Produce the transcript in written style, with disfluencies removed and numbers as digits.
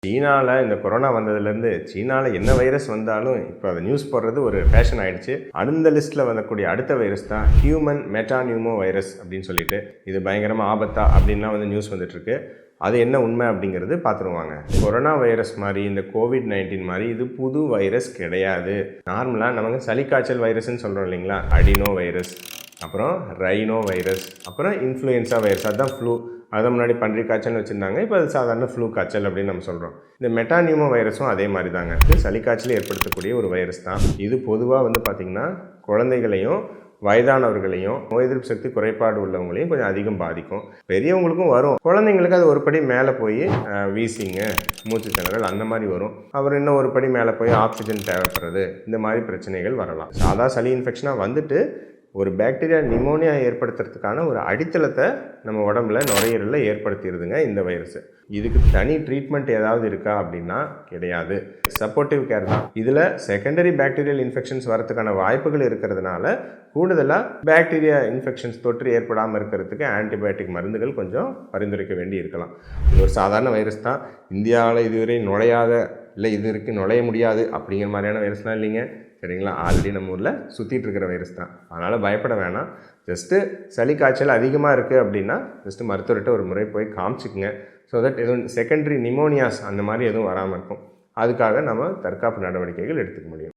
சீனாவில் இந்த கொரோனா வந்ததுலேருந்து சீனாவில் என்ன வைரஸ் வந்தாலும் இப்போ அதை நியூஸ் போடுறது ஒரு ஃபேஷன் ஆகிடுச்சு. அந்த லிஸ்ட்டில் வரக்கூடிய அடுத்த வைரஸ் தான் ஹியூமன் மெட்டானியூமோ வைரஸ் அப்படின்னு சொல்லிட்டு, இது பயங்கரமாக ஆபத்தா அப்படின்லாம் நியூஸ் வந்துட்டுருக்கு. அது என்ன உண்மை அப்படிங்கிறது பார்த்துருவாங்க. கொரோனா வைரஸ் மாதிரி இந்த COVID-19 மாதிரி இது புது வைரஸ் கிடையாது. நார்மலாக நமக்கு சளி காய்ச்சல் வைரஸ்ன்னு சொல்கிறோம் இல்லைங்களா, அடினோ வைரஸ், அப்புறம் ரைனோ வைரஸ், அப்புறம் இன்ஃப்ளூயன்ஸா வைரஸ், அதுதான் ஃப்ளூ. அதை முன்னாடி பன்றி காய்ச்சல்னு வச்சுருந்தாங்க, இப்போ அது சாதாரண ஃப்ளூ காய்ச்சல் அப்படின்னு நம்ம சொல்கிறோம். இந்த மெட்டானியூமோ வைரஸும் அதே மாதிரி தாங்க. இது சளி காய்ச்சல் ஏற்படுத்தக்கூடிய ஒரு வைரஸ் தான். இது பொதுவாக பார்த்திங்கன்னா குழந்தைகளையும் வயதானவர்களையும் நோய் எதிர்ப்பு சக்தி குறைபாடு உள்ளவங்களையும் கொஞ்சம் அதிகம் பாதிக்கும். பெரியவங்களுக்கும் வரும், குழந்தைங்களுக்கு அது ஒரு படி மேலே போய் வீசிங்கு, மூச்சு திணறல் அந்த மாதிரி வரும். அப்புறம் இன்னும் ஒரு படி மேலே போய் ஆக்சிஜன் தேவைப்படுறது, இந்த மாதிரி பிரச்சனைகள் வரலாம். சாதா சளி இன்ஃபெக்ஷனாக வந்துட்டு ஒரு பாக்டீரியா நிமோனியா ஏற்படுத்துறதுக்கான ஒரு அடித்தளத்தை நம்ம உடம்புல நுரையீரலில் ஏற்படுத்திடுதுங்க இந்த வைரஸ். இதுக்கு தனி ட்ரீட்மெண்ட் ஏதாவது இருக்கா அப்படின்னா கிடையாது. சப்போர்ட்டிவ் கேர் தான். இதில் செகண்டரி பாக்டீரியல் இன்ஃபெக்ஷன்ஸ் வரதுக்கான வாய்ப்புகள் இருக்கிறதுனால கூடுதலாக பாக்டீரியா இன்ஃபெக்ஷன்ஸ் தொற்று ஏற்படாமல் இருக்கிறதுக்கு ஆன்டிபயோட்டிக் மருந்துகள் கொஞ்சம் பரிந்துரைக்க வேண்டி இருக்கலாம். இது ஒரு சாதாரண வைரஸ் தான். இந்தியாவில் இதுவரை நுழையாத, இல்லை இது இருக்குது நுழைய முடியாது அப்படிங்கிற மாதிரியான வைரஸ்லாம் இல்லைங்க, சரிங்களா. ஆல்ரெடி நம்ம ஊரில் சுற்றிட்டு இருக்கிற வைரஸ் தான். அதனால் பயப்பட வேணாம். ஜஸ்ட்டு சளி காய்ச்சல் அதிகமாக இருக்குது அப்படின்னா ஜஸ்ட்டு மருத்துவர்கிட்ட ஒரு முறை போய் காமிச்சிக்குங்க. ஸோ தட் எதுவும் செகண்டரி நிமோனியாஸ் அந்த மாதிரி எதுவும் வராமல் இருக்கும். அதுக்காக நம்ம தற்காப்பு நடவடிக்கைகள் எடுத்துக்க முடியும்.